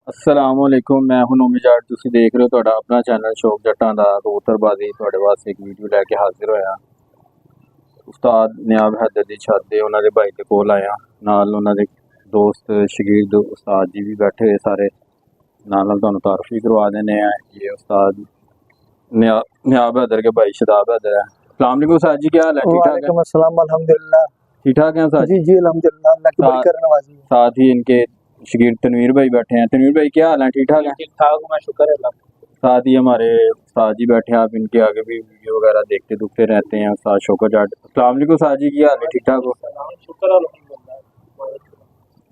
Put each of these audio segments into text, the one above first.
अस्सलामुअलैकुम मैं हूं नोमी जाट तुसी देख रहे हो ਤੁਹਾਡਾ ਆਪਣਾ ਚੈਨਲ ਸ਼ੌਕ ਜੱਟਾਂ ਦਾ ਕਬੂਤਰਬਾਜ਼ੀ ਤੁਹਾਡੇ ਵਾਸਤੇ ਇੱਕ ਵੀਡੀਓ ਲੈ ਕੇ ਹਾਜ਼ਰ ਹੋਇਆ। ਉਸਤਾਦ ਨਿਆਬ ਹੈਦਰ ਦੀ ਛੱਤ ਦੇ ਉਹਨਾਂ ਦੇ ਭਾਈ ਦੇ ਕੋਲ ਆਇਆ, ਨਾਲ ਉਹਨਾਂ ਦੇ ਦੋਸਤ ਸ਼ਾगिर्द ਉਸਤਾਦ ਜੀ ਵੀ ਬੈਠੇ ਹੋਏ ਸਾਰੇ, ਨਾਲ ਤੁਹਾਨੂੰ ਤਾਰਫ ਵੀ करवा देने हैं। ये उस्ताद नियाब हैदर के भाई शदाब हैदर है। अस्सलाम वालेकुम उस्ताद जी, क्या हाल है? ठीक ठाक है? अस्सलाम अल्हम्दुलिल्लाह, ठीक ठाक है उस्ताद जी जी अल्हम्दुलिल्लाह, अल्लाह की बड़ी करनवाज़ी है। साथ ही इनके शागिर्द तनवीर भाई बैठे हैं। तनवीर भाई क्या हाल है? ठीक ठाक है? ठीक ठाक, मैं शुक्र है अल्लाह। साथ ही हमारे उस्ताद जी बैठे हैं, आप इनके आगे भी वीडियो वगैरह देखते दुखते रहते हैं। उस्ताद शौकत जाट, अस्सलाम वालेकुम उस्ताद जी, क्या हाल है? ठीक ठाक हो? शुक्र अल्हम्दुलिल्लाह।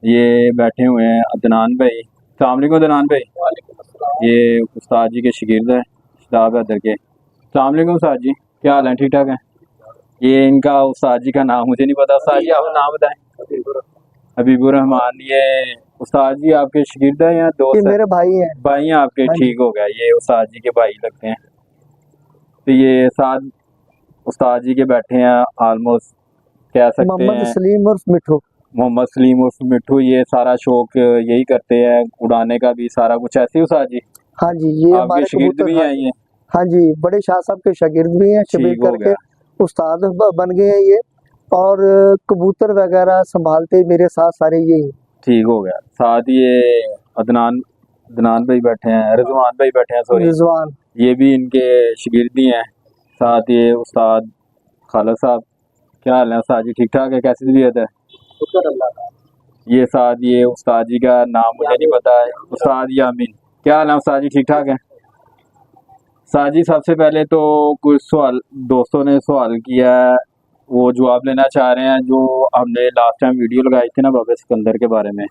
ये बैठे हुए हैं अदनान भाई। अस्सलाम वालेकुम अदनान भाई। वालेकुम अस्सलाम। ये उस्ताद जी के शागिर्द है शदाब हैदर के। अस्सलाम वालेकुम उस्ताद जी, क्या हाल है? ठीक ठाक है? ये इनका उस्ताद जी का नाम मुझे नहीं पता, उस्ताद जी आप नाम बताएं। हबीबुर रहमान। ये उस्ताद जी आपके शागिर्द हैं या दोस्त? मेरे भाई हैं। भाई हैं आपके, ठीक हो गया। ये उस्ताद जी के भाई लगते हैं। तो ये साथ उस्ताद जी के बैठे हैं, ऑलमोस्ट कह सकते हैं मोहम्मद सलीम उर्फ मिठू। मोहम्मद सलीम उर्फ मिठू। ये सारा शौक यही करते हैं, उड़ाने का भी सारा कुछ ऐसे ही उस्ताद जी? हाँ जी, ये आपके हमारे शागिर्द भी हैं ये? हाँ जी, बड़े शाह साहब के शागिर्द भी हैं, शबीर ठीक हो करके गया। उस्ताद बन गए हैं ये, और कबूतर वगैरह संभालते मेरे साथ सारे यही। ठीक हो गया। साथ ये अदनान भाई बैठे हैं, रिजवान भाई बैठे हैं, सॉरी रिजवान, ये भी इनके शागिर्द ही हैं। साथ ये उस्ताद खालिद साहब, क्या हाल है उस्ताद जी? ठीक ठाक है? कैसी तबीयत है? शुक्र अल्लाह का। ये साथ ये उस्ताद जी का नाम मुझे नहीं पता है, उस्ताद यामीन। क्या हाल है उस्ताद जी? ठीक ठाक है? उस्ताद जी सबसे पहले तो कुछ सवाल दोस्तों ने सवाल किया है, वो जवाब लेना चाह रहे हैं। जो हमने लास्ट टाइम वीडियो लगाई थी ना बाबा सिकंदर के बारे में,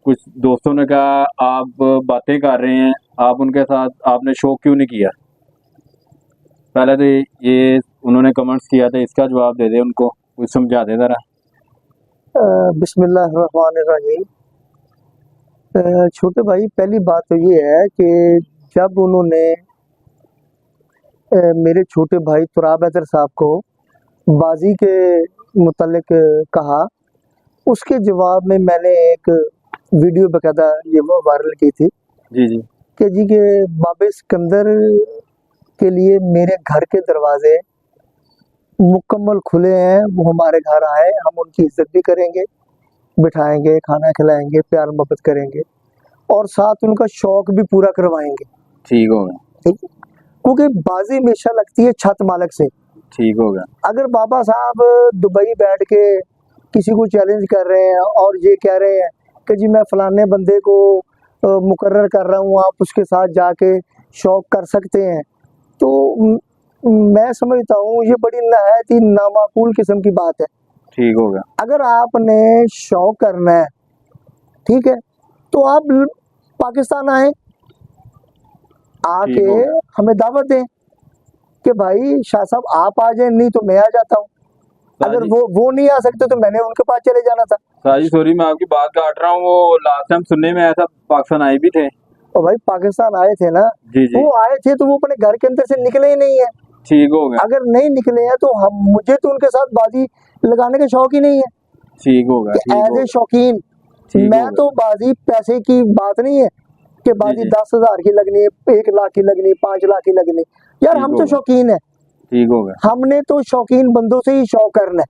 कुछ दोस्तों ने कहा आप बातें कर रहे हैं, आप उनके साथ आपने शौक क्यों नहीं किया? पहले तो ये उन्होंने कमेंट्स किया था, इसका जवाब दे दे उनको, कुछ समझा दे ज़रा। बिस्मिल्लाहिर्रहमानिर्रहीम। छोटे भाई, पहली बात तो ये है कि जब उन्होंने मेरे छोटे भाई तुराब हैदर साहब को बाजी के मुतल्लिक कहा, उसके जवाब में मैंने एक वीडियो बकायदा ये वो वायरल की थी जी जी कि जी के बाबे सिकंदर के लिए मेरे घर के दरवाजे मुकम्मल खुले हैं, वो हमारे घर आए, हम उनकी इज्जत भी करेंगे, बिठाएंगे, खाना खिलाएंगे, प्यार मोहब्बत करेंगे, और साथ उनका शौक भी पूरा करवाएंगे। ठीक हो गया। ठीक है, क्योंकि बाजी हमेशा लगती है छत मालक से। ठीक हो गया। अगर बाबा साहब दुबई बैठ के किसी को चैलेंज कर रहे हैं और ये कह रहे हैं कि जी मैं फलाने बंदे को मुकर्रर कर रहा हूँ, आप उसके साथ जाके शौक कर सकते हैं, तो मैं समझता हूँ ये बड़ी नहायत ही नामाकूल किस्म की बात है। ठीक हो गया। अगर आपने शौक करना है, ठीक है, तो आप पाकिस्तान आए, आके हमें दावत दें कि भाई शाह साहब आप आ जाए, नहीं तो मैं आ जाता हूँ। अगर वो नहीं आ सकते तो मैंने उनके पास चले जाना था। साजी सॉरी मैं आपकी बात काट रहा हूँ, वो लास्ट टाइम सुनने में आया था पाकिस्तान आए भी थे। और भाई पाकिस्तान आए थे ना, जी जी। वो आए थे तो वो अपने घर के अंदर से निकले ही नहीं है। ठीक हो गया। अगर नहीं निकले हैं तो मुझे तो उनके साथ बाजी लगाने का शौक ही नहीं है। ठीक हो गया। एज ए शौकीन मैं तो बाजी पैसे की बात नहीं है कि बाजी 10,000 की लगनी है, 1 लाख की लगनी है, 5 लाख की लगनी है, यार हम तो शौकीन है। ठीक हो गया। हमने तो शौकीन बंदों से ही शौक करना है।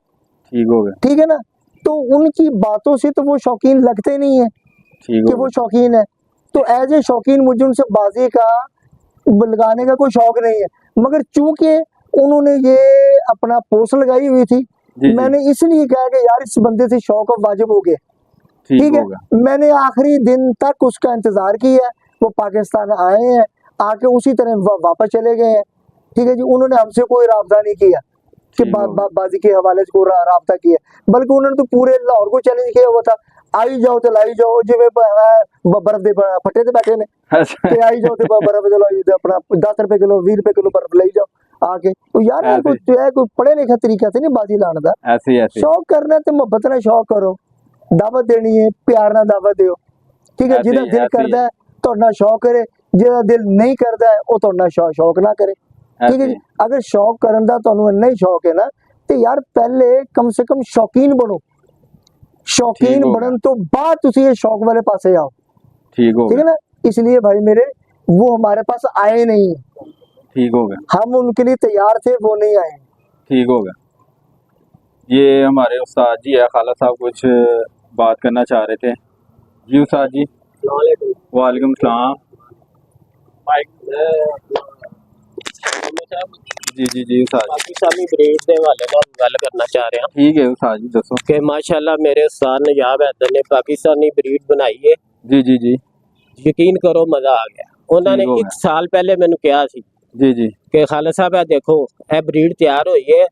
ठीक हो गया। ठीक है ना, तो उनकी बातों से तो वो शौकीन लगते नहीं है कि वो शौकीन है। तो एज ए शौकीन मुझे उनसे बाजी का लगाने का कोई शौक नहीं है, मगर चूंकि उन्होंने ये अपना पोस्ट लगाई हुई थी, मैंने इसलिए कहा कि यार इस बंदे से शौक वाजिब हो गया। ठीक है, मैंने आखिरी दिन तक उसका इंतजार किया, वो पाकिस्तान आए हैं, आके उसी तरह वापस चले गए हैं। ठीक है जी, उन्होंने हमसे कोई राब्ता नहीं किया कि बाजी के हवाले से कोई राब्ता किया, बल्कि उन्होंने तो पूरे लाहौर को चैलेंज किया हुआ था, आई जाओ तो लाई जाओ, जिम्मे बर्फ दे फटे थे बैठे ने, आई जाओ तो बर्फ चलो अपना 10 रुपए किलो 20 रुपए किलो बर्फ लाई जाओ आके। तो यार कोई पढ़े लिखा तरीका से नहीं बाजी लाने का, ऐसे शौक करना तो मोहब्बत ना शौक करो, दावत देनी है प्यार ना दावत दो। ठीक है, जिदा दिल करता है तो ना शौक करे, जिदा दिल नहीं करता है वो तो ना शौक ना करे। ठीक है जी, अगर शौक करन दा तुहानू नहीं शौक है ना, तो यार पहले कम से कम शौकीन बनो, शौकीन बनन तो बाद तुसी ये शौक वाले पासे आओ। ठीक हो ठीक गया, है ना, इसलिए भाई मेरे वो हमारे पास आए नहीं, ठीक हो गया, हम उनके लिए तैयार थे, वो नहीं आए। ठीक हो गया। ये हमारे उस्ताद जी है, खाला साहब कुछ बात करना चाह रहे थे। जी उस्ताद जी। वालेकुम सलाम। जी जी जी उस्ताद जी। पाकिस्तानी ब्रीड के हवाले नाल गल करना चाह रहा हूं ठीक है उस्ताद जी, दसो। कि माशाल्लाह मेरे उस्ताद नजाब हैदर ने पाकिस्तानी ब्रीड बनाई है। जी जी जी यकीन करो मजा आ गया। उन्होंने ठीक हो 1 गया। साल पहले मैनू कहा सी जी जी कि खालिद साहब ए देखो ए ब्रीड तैयार हुई है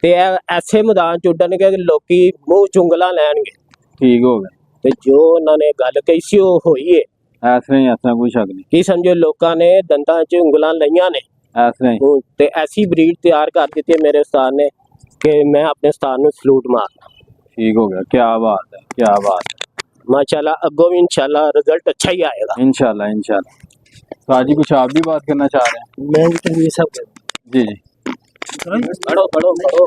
ते ए ऐसे मैदान च उड्डणगे कि लोकी मुंह चुंगला लैणगे। ठीक हो गया। ते जो उन्होंने गल कही सी वो होई है ऐसे नहीं, ऐसा कोई शक नहीं, कि समझो लोकां ने दंदां च उंगलां लईयां ने ऐसे नहीं। ते ऐसी ब्रीड तैयार कर दी है मेरे उस्ताद ने कि मैं अपने उस्ताद नू सलूट मारना। ठीक हो गया, क्या बात है, क्या बात है। माशाल्लाह अगो भी इंशाल्लाह रिजल्ट अच्छा ही आएगा। इंशाल्लाह इंशाल्लाह। उस्ताद जी कुछ आप भी बात करना चाह रहे हैं? मैं भी ये सब जी जी पढ़ो पढ़ो पढ़ो।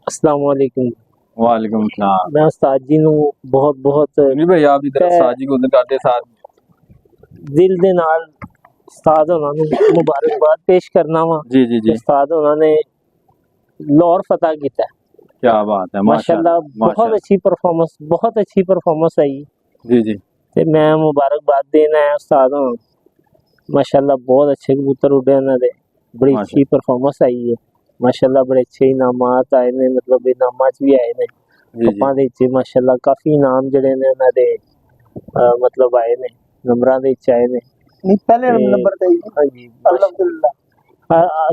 अस्सलाम वालेकुम। वालेकुम सलाम। मैं उस्ताद जी नू बहुत बहुत नहीं भाई, आप इधर उस्ताद जी को उधर करते साथ। दिल दे नाल उस्ताद होना नू मुबारकबाद पेश करना वा। जी जी जी, उस्ताद होना ने लाहौर फतह कीता है। क्या बात है, माशाल्लाह बहुत अच्छी परफॉर्मेंस आई। जी जी ते मैं मुबारकबाद देना है उस्ताद होना। माशाल्लाह बहुत अच्छे कबूतर उड़े उन्हां दे, बड़ी अच्छी परफॉर्मेंस आई है। माशाल्लाह बड़े अच्छे इनामात आए ने, मतलब इनामां च भी आए ने जी जी कपां दे विच। माशाल्लाह काफी इनाम जिहड़े ने उन्हां दे मतलब आए ने, नंबरां दे विच आए ने। नहीं पहले ते- नंबर पे ही। हाँ जी अल्हम्दुलिल्लाह।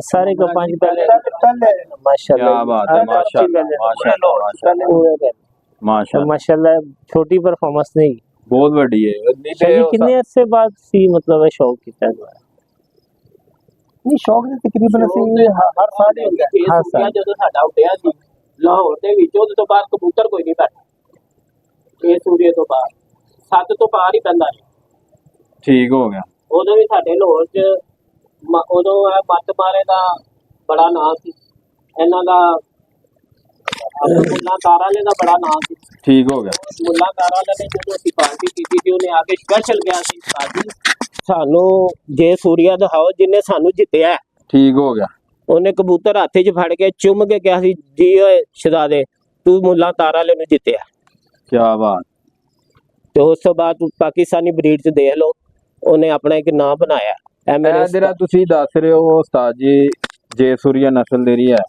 सारे कपां च पहले पहले माशाल्लाह क्या बात है, माशाल्लाह माशाल्लाह माशाल्लाह पूरे पहले माशाल्लाह, माशाल्लाह छोटी परफॉर्मेंस नहीं। बहुत बड़ी है। नहीं शाह जी तो कितने अरसे बाद सी मतलब शौक कीता है? नहीं शौक ने तकरीबन ਅਸੀਂ ਹਰ ਸਾਲ ਹੀ ਹੁੰਦਾ ਹੈ। ਹਾਂ ਸਾਲ ਜਦੋਂ ਸਾਡਾ ਉੱਡਿਆ ਸੀ ਲਾਹੌਰ ਦੇ ਵਿੱਚ, ਉਹਦੇ ਤੋਂ ਬਾਅਦ ਕਬੂਤਰ ਕੋਈ ਨਹੀਂ ਬੈਠਾ। ਇਹ ਸੂਰੀਏ ਤੋਂ ਬਾਅਦ 7 ਤੋਂ ਪਾਰ ਹੀ ਪੈਂਦਾ ਸੀ। ठीक हो गया, ਉਦੋਂ ਵੀ ਸਾਡੇ ਲਾਹੌਰ 'ਚ ਉਦੋਂ ਇਹ ਮੱਤ ਮਾਰੇ ਦਾ ਬੜਾ ਨਾਂ ਸੀ, ਇਹਨਾਂ ਦਾ ਮੁੱਲਾ ਤਾਰਾ ਵਾਲੇ ਦਾ ਬੜਾ ਨਾਂ ਸੀ। ठीक हो गया, ਮੁੱਲਾ ਤਾਰਾ ਵਾਲੇ ਨੇ ਜਦੋਂ ਅਸੀਂ ਪਾਰਟੀ ਕੀਤੀ ਸੀ, ਉਹਨੇ ਆ ਕੇ ਸਪੈਸ਼ਲ ਕਿਹਾ ਸੀ ਸਾਜੀ ਸਾਨੂੰ ਜੇ ਸੂਰੀਆ ਦਿਖਾਓ ਜਿਹਨੇ ਸਾਨੂੰ ਜਿੱਤਿਆ। ठीक हो गया, ਉਹਨੇ ਕਬੂਤਰ ਹੱਥ 'ਚ ਫੜ ਕੇ ਚੁੰਮ ਕੇ ਕਿਹਾ ਸੀ ਜੀ ਓਏ ਸ਼ਹਜ਼ਾਦੇ ਤੂੰ ਮੁੱਲਾ ਤਾਰਾ ਵਾਲੇ ਨੂੰ ਜਿੱਤਿਆ। क्या बात। ਤੇ ਉਸ ਤੋਂ ਬਾਅਦ ਪਾਕਿਸਤਾਨੀ ਬਰੀਡ 'ਚ ਦੇਖ ਲਓ ਉਹਨੇ ਆਪਣਾ ਇੱਕ ਨਾਂ ਬਣਾਇਆ। ਇਹ ਮੇਰੇ ਇਹ ਜਿਹੜਾ ਤੁਸੀਂ ਦੱਸ ਰਹੇ ਹੋ ਉਸਤਾਦ ਜੀ, ਜੇ ਸੂਰੀਆ ਨਸਲ ਦੇ ਰਹੀ ਹੈ,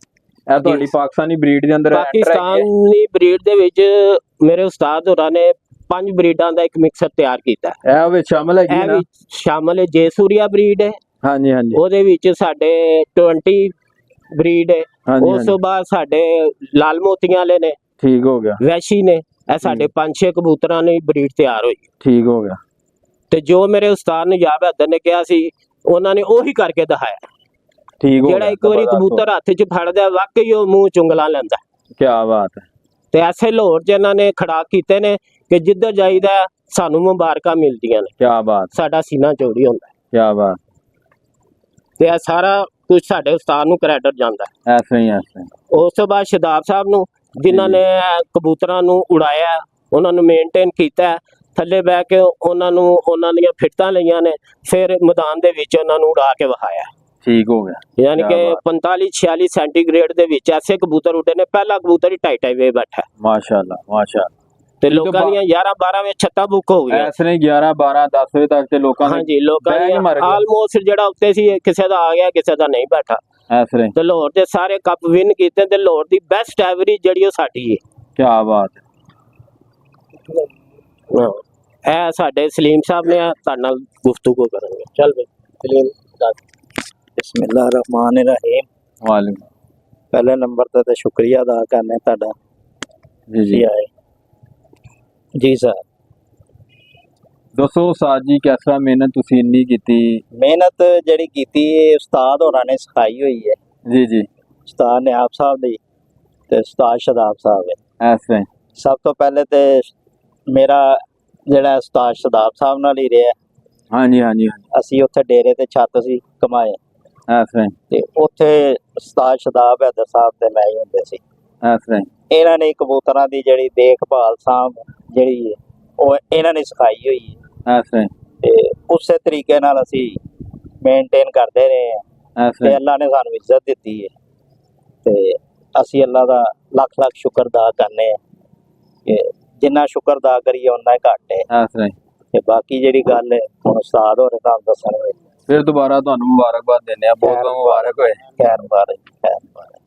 ਇਹ ਤੁਹਾਡੀ ਪਾਕਿਸਤਾਨੀ ਬਰੀਡ ਦੇ ਅੰਦਰ enter ਹੈਗੀ ਹੈ? ਪਾਕਿਸਤਾਨੀ ਬਰੀਡ ਦੇ ਵਿੱਚ ਮੇਰੇ ਉਸਤਾਦ ਹੋਰਾਂ ਨੇ 5 ਬਰੀਡਾਂ ਦਾ ਇੱਕ ਮਿਕਸਰ ਤਿਆਰ ਕੀਤਾ। ਇਹ ਵਿੱਚ ਸ਼ਾਮਲ ਹੈਗੀ ਇਹ ਨਾ? ਵਿੱਚ ਸ਼ਾਮਲ ਹੈ ਜੇ ਸੂਰੀਆ ਬਰੀਡ ਹੈ, ਹਾਂਜੀ ਹਾਂਜੀ ਉਹਦੇ ਵਿੱਚ ਸਾਡੇ 20 ਬਰੀਡ ਹੈ। ਹਾਂਜੀ ਉਸ ਤੋਂ ਬਾਅਦ ਸਾਡੇ ਲਾਲ ਮੋਤੀਆਂ ਵਾਲੇ ਨੇ, ਠੀਕ ਹੋ ਗਿਆ, ਵੈਸ਼ੀ ਨੇ, ਇਹ ਸਾਡੇ 5-6 ਕਬੂਤਰਾਂ ਦੀ ਬਰੀਡ ਤਿਆਰ ਹੋਈ। ਠੀਕ ਹੋ ਗਿਆ, ਤੇ ਜੋ ਮੇਰੇ ਉਸਤਾਦ ਨਜਾਬ ਹੈਦਰ ਨੇ ਕਿਹਾ ਸੀ ਉਹਨਾਂ ਨੇ ਉਹੀ ਕਰਕੇ ਦਿਖਾਇਆ। ਠੀਕ ਹੋ ਜਿਹੜਾ ਗਿਆ। ਇੱਕ ਵਾਰੀ ਕਬੂਤਰ ਹੱਥ 'ਚ ਫੜਦਾ ਵਾਕਈ ਉਹ ਮੂੰਹ ਚੁੰਗਲਾ ਲੈਂਦਾ। ਕੀ ਬਾਤ ਹੈ। ਤੇ ਐਸੇ ਲਾਹੌਰ 'ਚ ਇਹਨਾਂ ਨੇ ਖੜਾ ਕੀਤੇ ਨੇ ਕਿ ਜਿੱਧਰ ਜਾਈਦਾ ਸਾਨੂੰ ਮੁਬਾਰਕਾਂ ਮਿਲਦੀਆਂ ਨੇ, ਕੀ ਬਾਤ, ਸਾਡਾ ਸੀਨਾ ਚੌੜੀ ਹੁੰਦਾ। ਕੀ ਬਾਤ। ਤੇ ਇਹ ਸਾਰਾ ਕੁਝ ਸਾਡੇ ਉਸਤਾਦ ਨੂੰ ਕ੍ਰੈਡਿਟ ਜਾਂਦਾ। ਐਸੇ ਹੀ ਐਸੇ ਹੀ। ਉਸ ਤੋਂ ਬਾਅਦ ਸ਼ਦਾਬ ਸਾਹਿਬ ਨੂੰ ਜਿਨ੍ਹਾਂ ਨੇ ਕਬੂਤਰਾਂ ਨੂੰ ਉਡਾਇਆ, ਉਹਨਾਂ ਨੂੰ ਮੇਨਟੇਨ ਕੀਤਾ, ਥੱਲੇ ਬਹਿ ਕੇ ਉਹਨਾਂ ਨੂੰ ਉਹਨਾਂ ਦੀਆਂ ਫਿੱਟਾਂ ਲਈਆਂ ਨੇ, ਫਿਰ ਮੈਦਾਨ ਦੇ ਵਿੱਚ ਉਹਨਾਂ ਨੂੰ ਉਡਾ ਕੇ ਵਿਖਾਇਆ। ਠੀਕ ਹੋ ਗਿਆ, ਯਾਨੀ ਕਿ 45-46 ਸੈਂਟੀਗ੍ਰੇਡ ਦੇ ਵਿੱਚ ਐਸੇ ਕਬੂਤਰ ਉੱਡੇ ਨੇ। ਪਹਿਲਾ ਕਬੂਤਰ ਹੀ 2.5 ਵੇ ਬੈਠਾ ਮਾਸ਼ਾਅੱਲਾ ਮਾਸ਼ਾਅੱਲਾ। ਤੇ ਲੋਕਾਂ ਦੀਆਂ 11-12 ਵੇ ਛੱਤਾਂ ਬੁੱਕ ਹੋ ਗਈਆਂ। ਐਸੇ ਨਹੀਂ 11-12-10 ਵਜੇ ਤੱਕ ਤੇ ਲੋਕਾਂ ਨੇ, ਹਾਂਜੀ ਲੋਕਾਂ ਬੈਗ ਮਰ ਦੀਆਂ ਗਏ। ਆਲਮੋਸਟ ਜਿਹੜਾ ਉੱਤੇ ਸੀ ਕਿਸੇ ਦਾ ਆ ਗਿਆ, ਕਿਸੇ ਦਾ ਨਹੀਂ ਬੈਠਾ। ਐਸੇ ਨਹੀਂ, ਤੇ ਲਾਹੌਰ ਦੇ ਸਾਰੇ ਕੱਪ ਵਿਨ ਕੀਤੇ ਤੇ ਲਾਹੌਰ ਦੀ ਬੈਸਟ ਐਵਰੇਜ ਜਿਹੜੀ ਉਹ ਸਾਡੀ ਹੈ। ਕੀ ਬਾਤ ਹੈ। ਇਹ ਸਾਡੇ ਸਲੀਮ ਸਾਹਿਬ ਨੇ ਤੁਹਾਡੇ ਨਾਲ ਗੁਫ਼ਤਗੂ ਕਰਾਂਗੇ। ਚੱਲ ਬਈ ਸਲੀਮ ਦੱਸ। बिस्मिल्लाह रहमान रहीम। वालेकुम। पहले नंबर तो शुक्रिया अदा करने ਤੁਹਾਡਾ जी जी ਆਏ ਜੀ ਸਰ। ਦੱਸੋ ਉਸਤਾਦ ਜੀ, ਕਿਸ ਤਰ੍ਹਾਂ ਮਿਹਨਤ ਤੁਸੀਂ ਇੰਨੀ ਕੀਤੀ? ਮਿਹਨਤ ਜਿਹੜੀ ਕੀਤੀ ਇਹ ਉਸਤਾਦ ਹੋਰਾਂ ਨੇ ਸਿਖਾਈ ਹੋਈ ਹੈ। ਜੀ ਜੀ ਉਸਤਾਦ ਨਿਆਬ ਸਾਹਿਬ ਦੀ ਤੇ ਉਸਤਾਦ ਸ਼ਦਾਬ ਸਾਹਿਬ ਹੈ। ਐਸੇ ਸਭ ਤੋਂ ਪਹਿਲੇ ਤੇ ਮੇਰਾ ਜਿਹੜਾ ਉਸਤਾਦ ਸ਼ਦਾਬ ਸਾਹਿਬ ਨਾਲ ਹੀ ਰਿਹਾ। ਹਾਂਜੀ ਹਾਂਜੀ ਹਾਂਜੀ ਅਸੀਂ ਉੱਥੇ ਡੇਰੇ ਤੇ ਛੱਤ ਸੀ ਕਮਾਏ ਇਸ ਤਰ੍ਹਾਂ ਤੇ ਉੱਥੇ ਉਸਤਾਦ ਸ਼ਦਾਬ ਹੈਦਰ ਸਾਹਿਬ ਤੇ ਮੈਂ ਹੀ ਹੁੰਦੇ ਸੀ। ਇਸ ਤਰ੍ਹਾਂ ਇਹਨਾਂ ਨੇ ਕਬੂਤਰਾਂ ਦੀ ਜਿਹੜੀ ਦੇਖਭਾਲ ਸਾਂਭ ਜਿਹੜੀ ਹੈ ਉਹ ਇਹਨਾਂ ਨੇ ਸਿਖਾਈ ਹੋਈ ਹੈ ਇਸ ਤਰ੍ਹਾਂ ਤੇ ਉਸੇ ਤਰੀਕੇ ਨਾਲ ਅਸੀਂ ਮੇਨਟੇਨ ਕਰਦੇ ਰਹੇ ਹਾਂ ਇਸ ਤੇ ਤਰ੍ਹਾਂ ਅੱਲਾ ਨੇ ਸਾਨੂੰ ਇੱਜ਼ਤ ਦਿੱਤੀ ਹੈ ਤੇ ਅਸੀਂ ਅੱਲਾ ਦਾ ਲੱਖ ਲੱਖ ਸ਼ੁਕਰ ਅਦਾ ਕਰਨੇ ਹਾਂ ਕਿ ਜਿੰਨਾ ਸ਼ੁਕਰ ਅਦਾ ਕਰੀਏ ਉਨਾ ਹੀ ਘੱਟ ਹੈ। ਇਸ ਤਰ੍ਹਾਂ ਤੇ ਬਾਕੀ ਜਿਹੜੀ ਗੱਲ ਹੈ ਹੁਣ ਉਸਤਾਦ ਹੋਰੇ ਤੁਹਾਨੂੰ ਦੱਸਣਗੇ। ਫਿਰ ਦੁਬਾਰਾ ਤੁਹਾਨੂੰ ਮੁਬਾਰਕਬਾਦ ਦਿੰਦੇ ਆ, ਬਹੁਤ ਬਹੁਤ ਮੁਬਾਰਕ ਹੋਏ। ਖੈਰ ਮੁਬਾਰਕ, ਖੈਰ ਮੁਬਾਰਕ।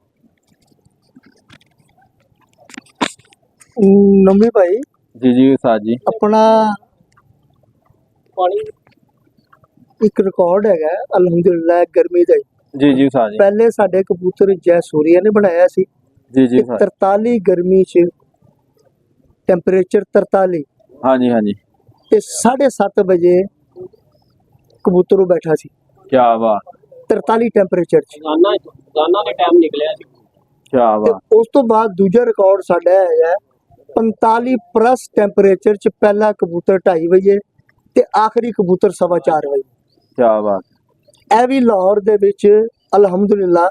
ਨੰਬੀ ਭਾਈ ਜੀ ਜੀ ਉਸਤਾਦ ਜੀ। ਆਪਣਾ ਇੱਕ ਰਿਕਾਰਡ ਹੈਗਾ ਅਲਹਮਦੁਲਿਲਾ ਗਰਮੀ ਦਾ ਹੀ। ਜੀ ਜੀ ਉਸਤਾਦ ਜੀ। ਪਹਿਲੇ ਸਾਡੇ ਕਬੂਤਰ ਜੈ ਸੂਰੀਆ ਨੇ ਬਣਾਇਆ ਸੀ ਜੀ ਜੀ ਕਿ ਉਸਤਾਦ। 43 ਗਰਮੀ ਚ ਟੈਂਪਰੇਚਰ 43 ਹਾਂਜੀ ਹਾਂਜੀ ਤੇ 7:30 ਵਜੇ ਕਬੂਤਰ ਬੈਠਾ ਸੀ ਕੀ ਬਾਤ 43 ਟੈਂਪਰੇਚਰ ਚ। ਗਾਨਾ ਦੇ ਟਾਈਮ ਨਿਕਲਿਆ ਸੀ। ਕੀ ਤੇ ਬਾਤ ਉਸ ਤੋਂ ਬਾਅਦ ਦੂਜਾ ਰਿਕਾਰਡ ਸਾਡਾ ਹੈਗਾ 45 ਪਲੱਸ ਟੈਂਪਰੇਚਰ ਚ ਪਹਿਲਾ ਕਬੂਤਰ 2:30 ਵਜੇ ਤੇ ਆਖਰੀ ਕਬੂਤਰ 4:15 ਵਜੇ। ਕੀ ਬਾਤ ਇਹ ਵੀ ਲਾਹੌਰ ਦੇ ਵਿੱਚ ਅਲਹਮਦੁਲਿਲਾ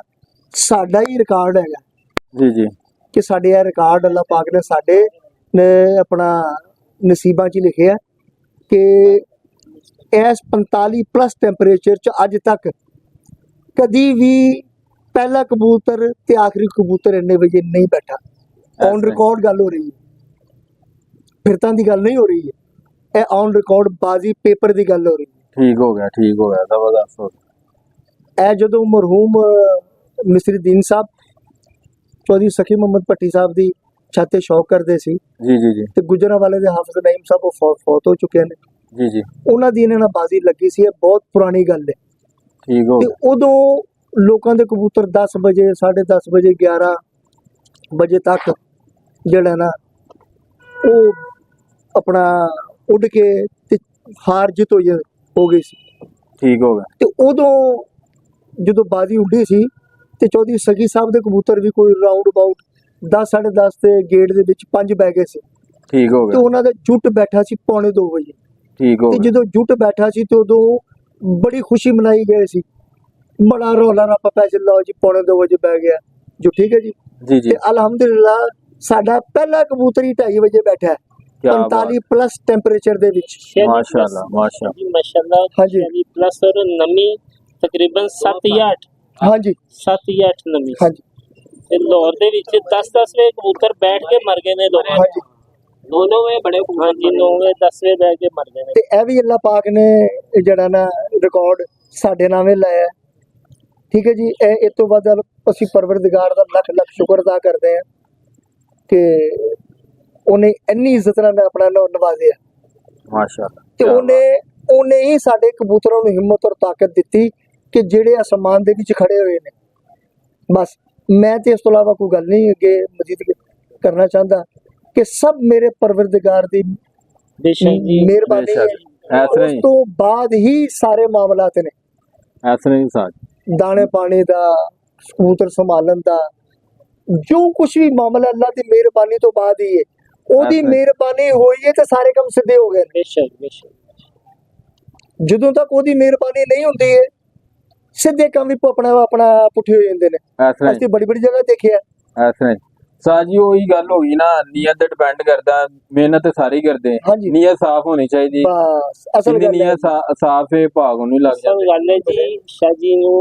ਸਾਡਾ ਹੀ ਰਿਕਾਰਡ ਹੈਗਾ ਜੀ ਜੀ ਕਿ ਸਾਡੇ ਇਹ ਰਿਕਾਰਡ ਅੱਲਾਹ ਪਾਕ ਨੇ ਸਾਡੇ ਨੇ ਆਪਣਾ ਨਸੀਬਾਂ 'ਚ ਲਿਖਿਆ ਕਿ ਇਸ 45 ਪਲੱਸ ਟੈਂਪਰੇਚਰ 'ਚ ਅੱਜ ਤੱਕ ਕਦੀ ਵੀ ਪਹਿਲਾ ਕਬੂਤਰ ਤੇ ਆਖਰੀ ਕਬੂਤਰ ਇੰਨੇ ਵਜੇ ਨਹੀਂ ਬੈਠਾ। ਔਨ ਰਿਕਾਰਡ ਗੱਲ ਹੋ ਰਹੀ ਹੈ, ਫਿਰਤਾਂ ਦੀ ਗੱਲ ਨਹੀਂ ਹੋ ਰਹੀ ਹੈ, ਇਹ ਔਨ ਰਿਕਾਰਡ ਬਾਜ਼ੀ ਪੇਪਰ ਦੀ ਗੱਲ ਹੋ ਰਹੀ ਹੈ। ਠੀਕ ਹੋ ਗਿਆ ਜ਼ਬਰਦਸਤ ਹੋ ਗਿਆ। ਇਹ ਜਦੋਂ ਮਰਹੂਮ ਮਿਸਰੀ ਦੀਨ ਸਾਹਿਬ ਚੌਧਰੀ ਸਖੀ ਮੁਹੰਮਦ ਭੱਟੀ ਸਾਹਿਬ ਦੀ ਛਾਤੇ ਸ਼ੌਕ ਕਰਦੇ ਸੀ ਜੀ ਜੀ ਜੀ ਤੇ ਗੁਜਰਾਂਵਾਲੇ ਦੇ ਹਾਫਿਜ਼ ਨਈਮ ਸਾਹਿਬ ਉਹ ਫੌਤ ਹੋ ਚੁੱਕੇ ਨੇ। ਜੀ ਜੀ ਉਹਨਾਂ ਦੀ ਇਹਨਾਂ ਨਾਲ ਬਾਜ਼ੀ ਲੱਗੀ ਸੀ, ਇਹ ਬਹੁਤ ਪੁਰਾਣੀ ਗੱਲ ਹੈ। ਠੀਕ ਹੋ ਤੇ ਗਿਆ। ਉਦੋਂ ਲੋਕਾਂ ਦੇ ਕਬੂਤਰ 10 ਵਜੇ 10:30 ਵਜੇ 11 ਵਜੇ ਤੱਕ ਜਿਹੜਾ ਨਾ ਉਹ ਆਪਣਾ ਉੱਡ ਕੇ ਤੇ ਹਾਰ ਜਿੱਤ ਹੋ ਗਈ ਸੀ। ਠੀਕ ਹੋ ਗਿਆ। ਤੇ ਉਦੋਂ ਜਦੋਂ ਬਾਜ਼ੀ ਉੱਡੀ ਸੀ ਤੇ ਚੌਧਰੀ ਸਗੀ ਸਾਹਿਬ ਦੇ ਕਬੂਤਰ ਵੀ ਕੋਈ ਰਾਉਂਡ ਅਬਾਊਟ 10 10:30 ਤੇ ਗੇਟ ਦੇ ਵਿੱਚ 5 ਬਹਿ ਗਏ ਸੀ ਠੀਕ ਹੋ ਤੇ ਗਿਆ। ਉਹਨਾਂ ਦਾ ਜੁੱਟ ਬੈਠਾ ਸੀ 2:45 ਵਜੇ। ਠੀਕ ਹੋ ਤੇ ਗਿਆ। ਜਦੋਂ ਜੁੱਟ ਬੈਠਾ ਸੀ ਤੇ ਉਦੋਂ ਬੜੀ ਖੁਸ਼ੀ ਮਨਾਈ ਗਈ ਸੀ, ਬੜਾ ਰੌਲਾ ਰੱਪਾ ਪੈ ਚੱਲਾ ਜੀ 2:45 ਵਜੇ ਬਹਿ ਗਿਆ ਜੋ। ਠੀਕ ਹੈ ਜੀ। ਜੀ ਜੀ ਤੇ ਅਲਹਮਦੁਲਿਲਾ ਸਾਡਾ ਪਹਿਲਾ ਕਬੂਤਰ ਹੀ 2:30 ਵਜੇ ਬੈਠਾ ਹੈ ਕੀ ਬਾਤ 45 ਪਲੱਸ ਟੈਂਪਰੇਚਰ ਦੇ ਵਿੱਚ। ਮਾਸ਼ਾਅੱਲਾ ਮਾਸ਼ਾਅੱਲਾ ਜੀ ਮਾਸ਼ਾਅੱਲਾ। ਹਾਂਜੀ। यानी प्लस और नमी तकरीबन 7 या 8 ਹਾਂਜੀ 7 या 8 ਨਮੀ ਹਾਂਜੀ ਤੇ ਲਾਹੌਰ ਦੇ ਵਿੱਚ 10 ਵੇ ਕਬੂਤਰ ਬੈਠ ਕੇ ਮਰ ਗਏ ਨੇ ਲੋਕ। ਹਾਂਜੀ। 9 ਵੇ ਬੜੇ ਹਾਂਜੀ 9 ਵੇ 10 ਵੇ ਬੈਠ ਕੇ ਮਰ ਗਏ ਨੇ। ਤੇ ਇਹ ਵੀ ਅੱਲਾਹ ਪਾਕ ਨੇ ਜਿਹੜਾ ਨਾ ਰਿਕਾਰਡ ਸਾਡੇ ਨਾਵੇਂ ਲਾਇਆ। ਠੀਕ ਹੈ ਜੀ। ਇਹ ਤੋਂ ਬਾਅਦ ਅਸੀਂ ਪਰਵਰਦਿਗਾਰ ਦਾ ਲੱਖ ਲੱਖ ਸ਼ੁਕਰ ਅਦਾ ਕਰਦੇ ਹਾਂ ਕਿ ਉਹਨੇ ਇੰਨੀ ਇੱਜ਼ਤ ਨਾਲ ਆਪਣਾ ਨਵਾਜ਼ਿਆ ਮਾਸ਼ਾਅੱਲਾ। ਤੇ ਉਹਨੇ ਹੀ ਸਾਡੇ ਕਬੂਤਰਾਂ ਨੂੰ ਹਿੰਮਤ ਔਰ ਤਾਕਤ ਦਿੱਤੀ ਕਿ ਜਿਹੜੇ ਅਸਮਾਨ ਦੇ ਵਿੱਚ ਖੜੇ ਹੋਏ ਨੇ। ਬਸ ਮੈਂ ਤੇ ਇਸ ਤੋਂ ਇਲਾਵਾ ਕੋਈ ਗੱਲ ਨਹੀਂ ਅੱਗੇ ਮਜ਼ੀਦ ਕਰਨਾ ਚਾਹੁੰਦਾ ਕਿ ਸਭ ਮੇਰੇ ਪਰਵਰਦਿਗਾਰ ਦੀ ਬੇਸ਼ੱਕ ਜੀ ਮਿਹਰਬਾਨੀ ਹੈ। ਇਸ ਤਰ੍ਹਾਂ ਉਸ ਹੀ ਤੋਂ ਬਾਅਦ ਹੀ ਸਾਰੇ ਮਾਮਲਾਤ ਨੇ, ਇਸ ਤਰ੍ਹਾਂ ਹੀ ਉਸਤਾਦ। ਦਾਣੇ ਪਾਣੀ ਦਾ, ਕਬੂਤਰ ਸੰਭਾਲਣ ਦਾ, ਜੋ ਕੁਝ ਵੀ ਮਾਮਲਾ ਅੱਲਾ ਦੀ ਮਿਹਰਬਾਨੀ ਤੋਂ ਬਾਅਦ ਹੀ ਹੈ। ਉਹਦੀ ਅੱਛਾ। ਮਿਹਰਬਾਨੀ ਹੋਈ ਹੈ ਤੇ ਸਾਰੇ ਕੰਮ ਸਿੱਧੇ ਹੋ ਗਏ ਨੇ। ਬੇਸ਼ੱਕ ਜਦੋਂ ਤੱਕ ਉਹਦੀ ਮਿਹਰਬਾਨੀ ਨਹੀਂ ਹੁੰਦੀ ਹੈ ਸਿੱਧੇ ਕੰਮ ਵੀ ਆਪਣਾ ਪੁੱਠੇ ਹੋ ਜਾਂਦੇ ਨੇ। ਇਸ ਤਰ੍ਹਾਂ ਅਸੀਂ ਬੜੀ ਬੜੀ ਜਗ੍ਹਾ ਦੇਖਿਆ। ਇਸ ਤਰ੍ਹਾਂ ਹੀ ਉਸਤਾਦ ਜੀ ਉਹੀ ਗੱਲ ਹੋ ਗਈ ਨਾ, ਨੀਅਤ ਤੇ ਡਿਪੈਂਡ ਕਰਦਾ। ਮਿਹਨਤ ਤੇ ਸਾਰੇ ਹੀ ਕਰਦੇ, ਹਾਂਜੀ। ਨੀਅਤ ਸਾਫ਼ ਹੋਣੀ ਚਾਹੀਦੀ। ਬਸ ਅਸਲ ਜਿੰਨੀ ਗੱਲ ਹੈ ਨੀਅਤ ਸਾਫ਼ ਹੈ ਭਾਗ ਉਹਨੂੰ ਲੱਗ ਅਸਲ ਜਾਂਦੇ। ਗੱਲ ਹੈ ਜੀ ਸ਼ਾਹ ਜੀ ਨੂੰ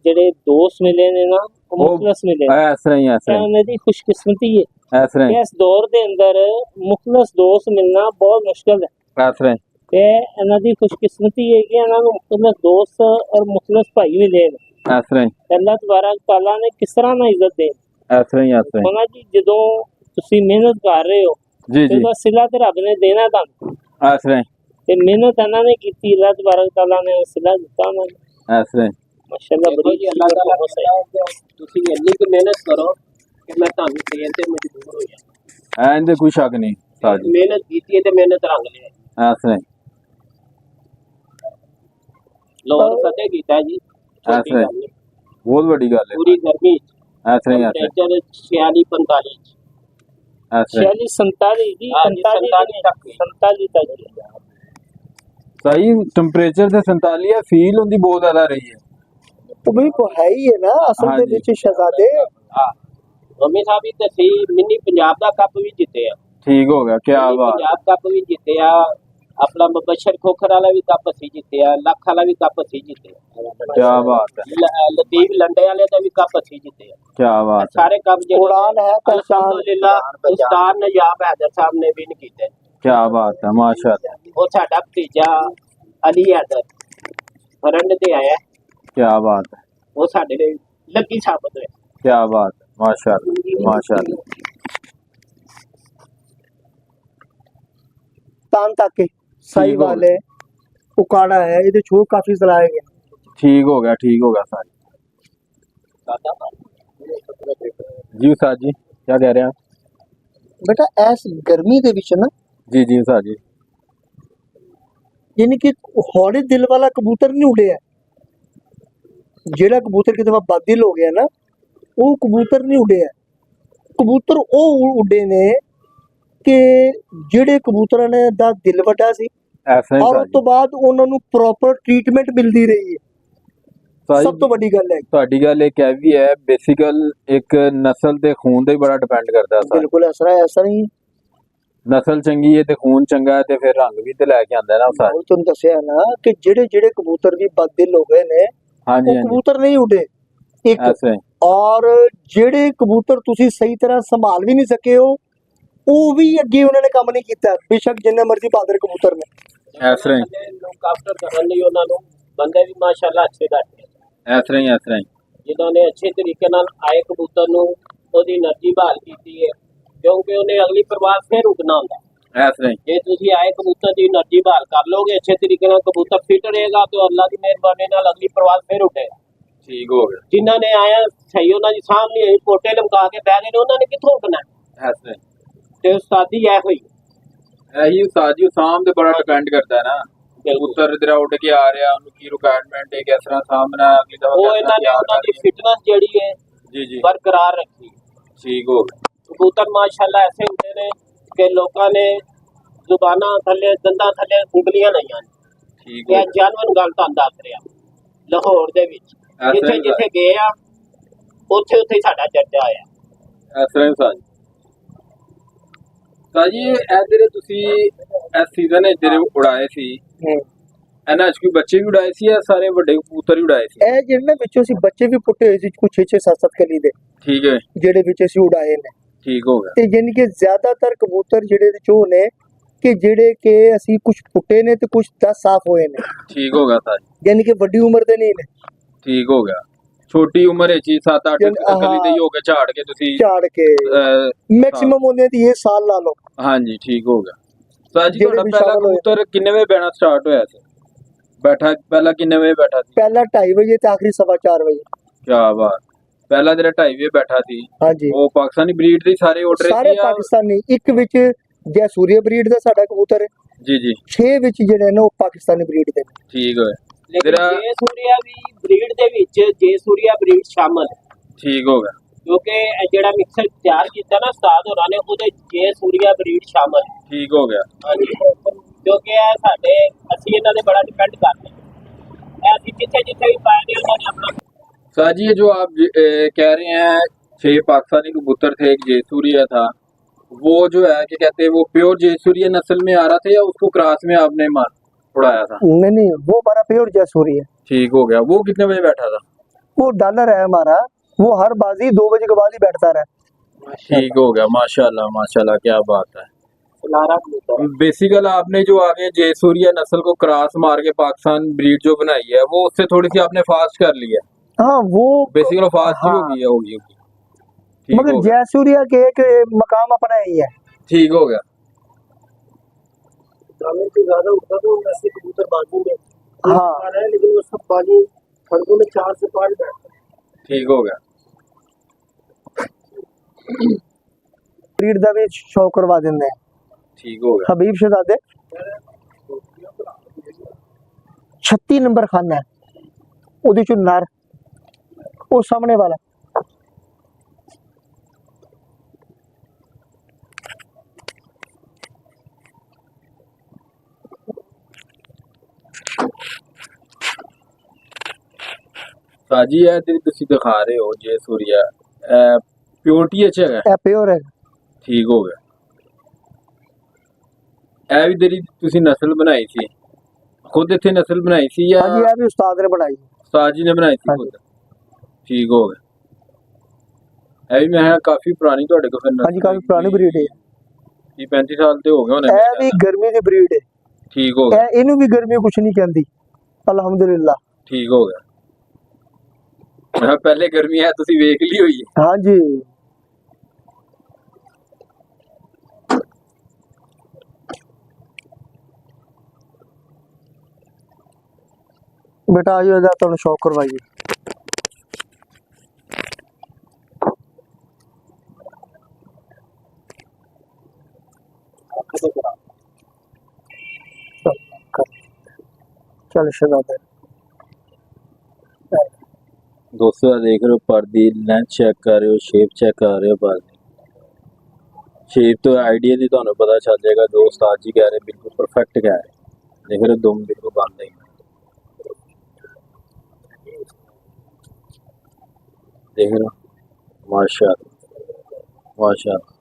ਜਿਹੜੇ ਦੋਸਤ ਮਿਲੇ ਨੇ ਨਾ ਉਹ ਮੁਖਲਸ ਮਿਲੇ ਨੇ। ਇਸ ਤਰ੍ਹਾਂ ਹੀ ਇਸ ਇਹ ਤਰ੍ਹਾਂ ਹੀ ਉਹਨਾਂ ਦੀ ਖੁਸ਼ਕਿਸਮਤੀ ਹੈ। ਇਸ ਤਰ੍ਹਾਂ ਹੀ ਇਸ ਦੌਰ ਦੇ ਅੰਦਰ ਮੁਖਲਸ ਦੋਸਤ ਮਿਲਣਾ ਬਹੁਤ ਮੁਸ਼ਕਲ ਹੈ ਇਸ ਤਰ੍ਹਾਂ ਹੀ ਤੇ ਇਹਨਾਂ ਦੀ ਖੁਸ਼ਕਿਸਮਤੀ ਹੈ ਕਿ ਇਹਨਾਂ ਨੂੰ ਮੁਖਲਸ ਦੋਸਤ ਔਰ ਮੁਖਲਸ ਭਾਈ ਮਿਲੇ ਨੇ। ਇਸ ਤਰ੍ਹਾਂ ਹੀ ਅੱਲਾਹ ਤਬਾਰਕ ਤਾਲਾ ਨੇ ਕਿਸ ਤਰ੍ਹਾਂ ਨਾ ਇੱਜ਼ਤ ਦੇ। ਇਸ ਤਰ੍ਹਾਂ ਹੀ ਇਸ ਤਰ੍ਹਾਂ ਹੋਣਾ ਜੀ ਜਦੋਂ ਤੁਸੀਂ ਮਿਹਨਤ ਕਰ ਰਹੇ ਹੋ ਜੀ ਤੇ ਜੀ ਉਹਦਾ ਸਿਲਾ ਤੇ ਰੱਬ ਨੇ ਦੇਣਾ ਤੁਹਾਨੂੰ। ਇਸ ਤਰ੍ਹਾਂ ਹੀ ਤੇ ਮਿਹਨਤ ਇਹਨਾਂ ਨੇ ਕੀਤੀ, ਅੱਲਾਹ ਤਬਾਰਕ ਤਾਲਾ ਨੇ ਸਿਲਾ ਦਿੱਤਾ ਉਹਨਾਂ ਨੂੰ। ਇਸ ਤਰ੍ਹਾਂ ਹੀ ਮਾਸ਼ਾਅੱਲਾ ਬੜੀ ਅੱਲਾਹ ਤਾਲਾ ਤੁਸੀਂ ਇੰਨੀ ਕੁ ਮਿਹਨਤ ਕਰੋ ਕਿ ਮੈਂ ਤੁਹਾਨੂੰ ਦੇਣ ਤੇ ਮਜਬੂਰ ਹੋ ਜਾਵਾਂ। ਇਹਦੇ ਕੋਈ ਸ਼ੱਕ ਨਹੀਂ ਉਸਤਾਦ ਜੀ। ਮਿਹਨਤ ਕੀਤੀ ਹੈ ਤੇ ਮਿਹਨਤ ਰੰਗ ਲਿਆ। ਇਸ ਤਰ੍ਹਾਂ ਹੀ ਲੋਰ ਫਤਿਹ ਕੀਤਾ ਜੀ। ਇਸ ਤਰ੍ਹਾਂ ਹੀ ਬਹੁਤ ਵੱਡੀ ਗੱਲ ਹੈ। ਪੂਰੀ ਗਰਮੀ ਇਸ ਤਰ੍ਹਾਂ ਹੀ ਇਸ ਤਰ੍ਹਾਂ ਟੈਂਪਰੇਚਰ 46 45 ਹੀ ਇਸ ਤਰ੍ਹਾਂ ਹੀ 46 47 ਜੀ 47 ਤੱਕ ਸਹੀ ਟੈਂਪਰੇਚਰ ਤੇ 47 ਹੈ, ਫੀਲ ਹੁੰਦੀ ਬਹੁਤ ਜ਼ਿਆਦਾ ਰਹੀ ਹੈ। ਉਹ ਬਿਲਕੁਲ ਹੈ ਹੀ ਹੈ ਨਾ ਅਸਲ ਦੇ ਹਾਂਜੀ। ਵਿੱਚ ਸ਼ਹਿਜ਼ਾਦੇ। ਮੰਮੀ ਸਾਹਿਬ ਵੀ ਦੱਸੀ ਮਿੰਨੀ ਪੰਜਾਬ ਦਾ ਕੱਪ ਵੀ ਜਿੱਤਿਆ, ਠੀਕ ਹੋ ਗਿਆ, ਕੀ ਮਿੰਨੀ ਬਾਤ। ਪੰਜਾਬ ਕੱਪ ਵੀ ਜਿੱਤਿਆ, ਆਪਣਾ ਮੁਬਸ਼ਰ ਖੋਖਰ ਵਾਲਾ ਵੀ ਕੱਪ ਅਸੀਂ ਜਿੱਤਿਆ, ਲੱਖ ਵਾਲਾ ਵੀ ਕੱਪ ਅਸੀਂ ਜਿੱਤਿਆ, ਕੀ ਬਾਤ ਹੈ, ਲਤੀਫ ਲੰਡੇ ਵਾਲੇ ਦਾ ਵੀ ਕੱਪ ਅਸੀਂ ਜਿੱਤਿਆ। ਕੀ ਬਾਤ ਹੈ, ਸਾਰੇ ਕੱਪ ਜਿਹੜੇ ਉਡਾਨ ਹੈ ਪਹਿਚਾਨ। ਅਲਹਮਦੁਲਿल्लाह ਉਸਤਾਦ ਨਜਾਬ हैदर साहब ने विन ਕੀਤੇ। ਕੀ ਬਾਤ ਹੈ, ਮਾਸ਼ਾਅੱਲਾ, ਉਹ ਸਾਡਾ ਭਤੀਜਾ ਅਲੀ हैदर ਫਰੰਡ ਤੇ ਆਇਆ, ਕੀ ਬਾਤ ਹੈ, ਉਹ ਸਾਡੇ ਲਈ ਲੱਕੀ ਸਾਬਤ ਹੋਇਆ। ਕੀ ਬਾਤ ਹੈ, ਮਾਸ਼ਾਅੱਲਾ, ਮਾਸ਼ਾਅੱਲਾ। ਤਾਨ ਤਾਕੇ ਸਾਈ ਵਾਲੇ ਉਕਾੜਾ ਹੈ, ਇਹਦੇ ਛੋੜ ਕਾਫੀ ਚਲਾਏ ਗਏ। ठीक हो गया, ठीक हो गया साजी जी। उस्ताद जी क्या कह रहे हैं आप? बेटा ऐस गर्मी ਦੇ ਵਿੱਚ ਨਾ जी जी उस्ताद जी, ਯਾਨੀ ਕਿ ਹੌਲੇ ਦਿਲ ਵਾਲਾ ਕਬੂਤਰ ਨਹੀਂ ਉੜਿਆ। ਜਿਹੜਾ ਕਬੂਤਰ ਕਿਤੇ ਬਾਦਿਲ ਹੋ ਗਿਆ ਨਾ, ਉਹ ਕਬੂਤਰ ਨਹੀਂ ਉੜਿਆ। ਕਬੂਤਰ ਉਹ ਉੱਡੇ ਨੇ ਕਿ ਜਿਹੜੇ ਕਬੂਤਰਾਂ ਨੇ ਦਾ ਦਿਲ ਵੱਡਾ ਸੀ ऐसा ही ਔਰ ਉਸ ਤੋਂ ਬਾਅਦ ਉਹਨਾਂ ਨੂੰ ਪ੍ਰੋਪਰ ਟ੍ਰੀਟਮੈਂਟ ਮਿਲਦੀ ਰਹੀ ਹੈ। ਸਭ ਤੋਂ ਵੱਡੀ ਗੱਲ ਹੈ। ਤੁਹਾਡੀ ਗੱਲ ਇੱਕ ਇਹ ਵੀ ਹੈ, ਬੇਸਿਕਲ ਇੱਕ ਨਸਲ ਤੇ ਖੂਨ ਤੇ ਬੜਾ ਡਿਪੈਂਡ ਕਰਦਾ ਹੈ। ਬਿਲਕੁਲ ਐਸਾ ਹੀ ਨਸਲ ਚੰਗੀ ਹੈ ਤੇ ਖੂਨ ਚੰਗਾ ਹੈ ਤੇ ਫਿਰ ਰੰਗ ਵੀ ਤੇ ਲੈ ਕੇ ਆਂਦਾ ਨਾ ਉਸਤਾਦ। ਮੈਂ ਤੁਹਾਨੂੰ ਦੱਸਿਆ ਨਾ ਕਿ ਜਿਹੜੇ ਕਬੂਤਰ ਵੀ ਬਦਦਿਲ ਹੋ ਗਏ ਨੇ, हाँ जी, ਉਹ हाँ जी, ਕਬੂਤਰ ਨਹੀਂ ਉੱਡੇ ਇੱਕ। ऐसे ही, ਔਰ ਜਿਹੜੇ ਕਬੂਤਰ ਤੁਸੀਂ ਸਹੀ ਤਰ੍ਹਾਂ ਸੰਭਾਲ ਵੀ ਨਹੀਂ ਸਕੇ ਹੋ, ਉਹ ਵੀ ਅੱਗੇ ਉਹਨਾਂ ਨੇ ਕੰਮ ਨਹੀਂ ਕੀਤਾ, ਬੇਸ਼ੱਕ ਜਿੰਨੇ ਮਰਜ਼ੀ ਬਹਾਦਰ ਕਬੂਤਰ ਨੇ। ऐसे ही, ਲੋਕ ਕਾਫਟਰ ਕਰਨ ਲਈ ਉਹਨਾਂ ਨੂੰ ਬੰਦੇ ਵੀ ਮਾਸ਼ਾਅੱਲਾ ਅੱਛੇ ਰੱਖੇ, ऐसे ही, ऐसे ही, ਜਿਨ੍ਹਾਂ ਨੇ ਅੱਛੇ ਤਰੀਕੇ ਨਾਲ ਆਏ ਕਬੂਤਰ ਨੂੰ ਉਹਦੀ એનર્ਜੀ ਬਹਾਲ ਕੀਤੀ ਹੈ, ਕਿਉਂਕਿ ਉਹਨੇ ਅਗਲੀ ਪ੍ਰਵਾਜ਼ ਫਿਰ ਉੱਡਣਾ ਹੁੰਦਾ। ऐसे ही, ਜੇ ਤੁਸੀਂ ਆਏ ਕਬੂਤਰ ਦੀ એનર્ਜੀ ਬਹਾਲ ਕਰ ਲੋਗੇ ਅੱਛੇ ਤਰੀਕੇ ਨਾਲ, ਕਬੂਤਰ ਫਿਟ ਰਹੇਗਾ ਤੇ ਅੱਲਾ ਦੀ ਮਿਹਰਬਾਨੀ ਨਾਲ ਅਗਲੀ ਪ੍ਰਵਾਜ਼ ਫਿਰ ਉੱਡੇਗਾ। ठीक हो गया, ਜਿਨ੍ਹਾਂ ਨੇ ਆਇਆ ਸਹੀ ਉਹਨਾਂ ਦੀ ਸਾਹਮਣੇ ਹੋਈ ਕੋਟੇ ਲਮਕਾ ਕੇ ਬਹਿ ਗਏ ਨੇ, ਉਹਨਾਂ ਨੇ ਕਿੱਥੋਂ ਉੱਡਣਾ? ऐसे ही। ਤੇ ਉਸਤਾਦੀ ਇਹ ਹੋਈ ਇਹੀ ਉਸਤਾਦ ਜੀ ਸਾਹਮ ਤੇ ਬੜਾ ਡਿਪੈਂਡ ਕਰਦਾ ਹੈ ਨਾ। ਕਬੂਤਰ ਜਿਹੜਾ ਉੱਡ ਕੇ ਆ ਰਿਹਾ ਉਹਨੂੰ ਕੀ ਰਿਕੁਆਇਰਮੈਂਟ ਹੈ, ਕਿਸ ਤਰ੍ਹਾਂ ਸਾਹਮਣਾ ਅਗਲੀ ਦਫਾ ਉਹ ਇਹਨਾਂ ਨੇ ਉਹਨਾਂ ਦੀ ਫਿਟਨੈਸ ਜਿਹੜੀ ਹੈ ਜੀ ਜੀ ਬਰਕਰਾਰ ਰੱਖੀ। ਠੀਕ ਹੋ ਗਿਆ, ਕਬੂਤਰ ਮਾਸ਼ਾਅੱਲਾ ਐਸੇ ਹੁੰਦੇ ਨੇ ਕਿ ਲੋਕਾਂ ਨੇ ਜ਼ੁਬਾਨਾਂ ਥੱਲੇ ਦੰਦਾਂ ਥੱਲੇ ਉਂਗਲੀਆਂ ਲਾਈਆਂ ਨੇ। ਠੀਕ ਹੋ ਇਹ ਜਾਨਵਰ ਗੱਲ ਤਾਂ ਦੱਸ ਰਿਹਾ ਲਾਹੌਰ ਦੇ ਵਿੱਚ ਐਸਾ ਜਿੱਥੇ ਹੀ ਜਿੱਥੇ ਗਏ ਆ ਉੱਥੇ ਉੱਥੇ ਸਾਡਾ ਚਰਚਾ ਆਇਆ। ਇਸ ਤਰ੍ਹਾਂ ਉਸਤਾਦ ਜੀ। ਉਸਤਾਦ ਜੀ ਇਧਰ ਤੁਸੀਂ ਇਸ ਸੀਜ਼ਨ ਵਿੱਚ ਜਿਹੜੇ ਉਡਾਏ ਸੀ ਇਹਨਾਂ ਵਿੱਚ ਕੋਈ ਬੱਚੇ ਵੀ ਉਡਾਏ ਸੀ ਜਾਂ ਸਾਰੇ ਵੱਡੇ ਕਬੂਤਰ ਹੀ ਉਡਾਏ ਸੀ? ਇਹ ਜਿਹੜੇ ਨਾ ਵਿੱਚੋਂ ਅਸੀਂ ਬੱਚੇ ਵੀ ਪੁੱਟੇ ਹੋਏ ਸੀ ਕੁਛ 6-6 7-7 ਕਲੀ ਦੇ, ਠੀਕ ਹੈ, ਜਿਹੜੇ ਵਿੱਚ ਅਸੀਂ ਉਡਾਏ ਨੇ। ਠੀਕ ਹੋ ਗਿਆ, ਤੇ ਯਾਨੀ ਕਿ ਜ਼ਿਆਦਾਤਰ ਕਬੂਤਰ ਜਿਹੜੇ ਵਿੱਚ ਉਹ ਨੇ ਕਿ ਜਿਹੜੇ ਕਿ ਅਸੀਂ ਕੁਝ ਪੁੱਟੇ ਨੇ ਤੇ ਕੁਝ 10 ਸਾਫ਼ ਹੋਏ ਨੇ, ਠੀਕ ਹੋ ਗਿਆ ਉਸਤਾਦ ਜੀ, ਯਾਨੀ ਕਿ ਵੱਡੀ ਉਮਰ ਦੇ ਨਹੀਂ ਨੇ। ਠੀਕ ਹੋ ਗਿਆ। ਛੋਟੀ ਉਮਰ ਵਿੱਚ ਹੀ 7-8 ਕਲੀ ਦੇ ਹੀ ਹੋ ਕੇ ਝਾੜ ਕੇ ਤੁਸੀਂ ਝਾੜ ਕੇ ਮੈਕਸਿਮਮ ਹੁੰਦੇ ਦੀ ਇਹ ਸਾਲ ਲਾ ਲਓ। ਹਾਂਜੀ ਠੀਕ ਹੋ ਗਿਆ। ਉਸਤਾਦ ਜੀ ਜਿਹੜੇ ਤੁਹਾਡਾ ਵੀ ਪਹਿਲਾ ਸ਼ਾਮਲ ਹੋਏ। ਕਬੂਤਰ ਕਿੰਨੇ ਵਜੇ ਬਹਿਣਾ ਸਟਾਰਟ ਹੋਇਆ ਸੀ? ਬੈਠਾ ਪਹਿਲਾਂ ਕਿੰਨੇ ਵਜੇ ਬੈਠਾ ਸੀ? ਪਹਿਲਾ 2:30 ਵਜੇ ਤੇ ਆਖਰੀ 4:15 ਵਜੇ। ਕੀ ਬਾਤ। ਪਹਿਲਾ ਜਿਹੜਾ 2:30 ਵਜੇ ਬੈਠਾ ਸੀ ਹਾਂਜੀ ਉਹ ਪਾਕਿਸਤਾਨੀ ਬਰੀਡ ਦੇ ਸਾਰੇ ਆਰਡਰ ਸਾਰੇ ਪਾਕਿਸਤਾਨੀ। ਇੱਕ ਵਿੱਚ ਜੈਸੂਰੀਆ ਬਰੀਡ ਦਾ ਸਾਡਾ ਕਬੂਤਰ ਹੈ, ਜੀ ਜੀ 6 ਵਿੱਚ ਜਿਹੜੇ ਨੇ ਉਹ ਪਾਕਿਸਤਾਨੀ ਬਰੀਡ ਦੇ ਨੇ। ਠੀਕ ਹੋਇਆ, ਲੇਕਿਨ ਜਿਹੜਾ- ਜੇ ਸੂਰੀਆ ਵੀ ਬਰੀਡ ਦੇ ਵਿੱਚ ਜੇ ਸੂਰੀਆ ਬਰੀਡ ਸ਼ਾਮਲ ਹੈ, ਠੀਕ ਹੋ ਗਿਆ, ਕਿਉਂਕਿ ਇਹ ਜਿਹੜਾ ਮਿਕਸਰ ਤਿਆਰ ਕੀਤਾ ਨਾ ਉਸਤਾਦ ਹੋਰਾਂ ਨੇ ਉਹਦੇ ਜੇ ਸੂਰੀਆ ਬਰੀਡ ਸ਼ਾਮਲ ਹੈ। ਠੀਕ ਹੋ ਗਿਆ, ਹਾਂਜੀ ਕਿਉਂਕਿ ਇਹ ਸਾਡੇ ਅਸੀਂ ਇਹਨਾਂ ਦੇ ਬੜਾ ਡਿਪੈਂਡ ਕਰਦੇ ਹਾਂ। ਇਹ ਅਸੀਂ ਜਿੱਥੇ ਜਿੱਥੇ ਵੀ ਪਾਏ ਨੇ ਉਹਨਾਂ ਨੇ ਆਪਣਾ साहब जी ये जो आप कह रहे हैं 6 पाकिस्तानी कबूतर थे, एक जयसूरिया था, वो जो है क्या कहते हैं वो प्योर जयसूरिया नस्ल में आ रहा था या उसको क्रॉस में आपने मार उड़ाया था? नहीं, वो हमारा प्योर जैसूरिया है। ठीक हो गया। वो कितने बजे बैठा था? वो डॉलर है हमारा, वो हर बाजी 2 बजे के बाद ही बैठता रहा। ठीक हो गया, माशाल्लाह माशाल्लाह, क्या बात है। सुनारा कबूतर बेसिकल आपने जो आगे जयसूरिया नस्ल को क्रॉस मार के पाकिस्तान ब्रीड जो बनाई है वो उससे थोड़ी सी आपने फास्ट कर ली है, हाँ वो बेसिकल फास्ट ही हाँ। होगी। ठीक मगर हो गया, जैसूरिया के एक मकाम अपना ही है। ठीक हो गया, ग्रामीण से ज्यादा उठता तो वैसे कबूतर बाजू में हाँ आ रहा है, लेकिन वो सब बाजू खड़कों में 4 से 5 बैठते हैं। ठीक हो गया, ब्रीड का भी शो करवा देंगे। ठीक हो गया, हबीब शहजादे 36 नंबर खाना है, ਉਹਦੇ ਚੋਂ ਨਰ ਉਹ ਸਾਹਮਣੇ ਵਾਲਾ ਸਾਜੀ ਇਹ ਜਿਹੜੀ ਤੁਸੀਂ ਦਿਖਾ ਰਹੇ ਹੋ ਜੇ ਸੂਰੀਆ ਪਿਓਰਟੀ ਅੱਛਾ ਹੈਗਾ, ਇਹ ਪਿਓਰ ਹੈ। ਠੀਕ ਹੋ ਗਿਆ। ਇਹ ਵੀ ਜਿਹੜੀ ਤੁਸੀਂ ਨਸਲ ਬਣਾਈ ਸੀ ਖੁਦ ਇੱਥੇ ਨਸਲ ਬਣਾਈ ਸੀ ਜਾਂ ਹਾਂਜੀ ਇਹ ਵੀ ਉਸਤਾਦ ਨੇ ਬਣਾਈ। ਉਸਤਾਦ ਜੀ ਨੇ ਬਣਾਈ ਸੀ ਹਾਂਜੀ। ਖੁਦ? ਠੀਕ ਹੋ ਗਿਆ। ਇਹ ਵੀ ਮੈਂ ਕਿਹਾ ਕਾਫੀ ਪੁਰਾਣੀ ਤੁਹਾਡੇ ਕੋਲ ਫਿਰ ਨਸਲ ਹਾਂਜੀ ਕਾਫੀ ਪੁਰਾਣੀ ਬਰੀਡ ਹੈ। 35 ਸਾਲ ਤੇ ਹੋ ਗਏ ਹੋਣੇ ਇਹ ਮੇਰੇ ਵੀ ਖਿਆਲ ਗਰਮੀ ਦੀ ਬਰੀਡ ਹੈ। ਨਾਲ। ਠੀਕ ਹੋ ਗਿਆ, ਇਹਨੂੰ ਵੀ ਗਰਮੀ ਕੁਛ ਨਹੀਂ ਕਹਿੰਦੀ ਅਲਹਮਦੁਲਿਲਾ। ਠੀਕ ਹੋ ਗਿਆ। ਮੈਂ ਕਿਹਾ ਪਹਿਲੇ ਗਰਮੀ ਹੈ ਤੁਸੀਂ ਵੇਖ ਲਈ ਹੋਈ ਹੈ। ਹਾਂਜੀ बेटा आज ਇਹਦਾ ਤੁਹਾਨੂੰ ਸ਼ੌਕ ਕਰਵਾਈਏ। चल शहजादे दोस्तों देख रहे हो पर्दी लेंथ चेक कर रहे हो, शेप चेक कर रहे हो, पर्दी शेप तो आइडिया दी ਤੁਹਾਨੂੰ पता चल जाएगा। जो उस्ताद जी कह रहे बिल्कुल परफेक्ट कह रहे। देख रहे हो दुम बिल्कुल बंद है, देख रहे हो माशाअल्लाह माशाअल्लाह।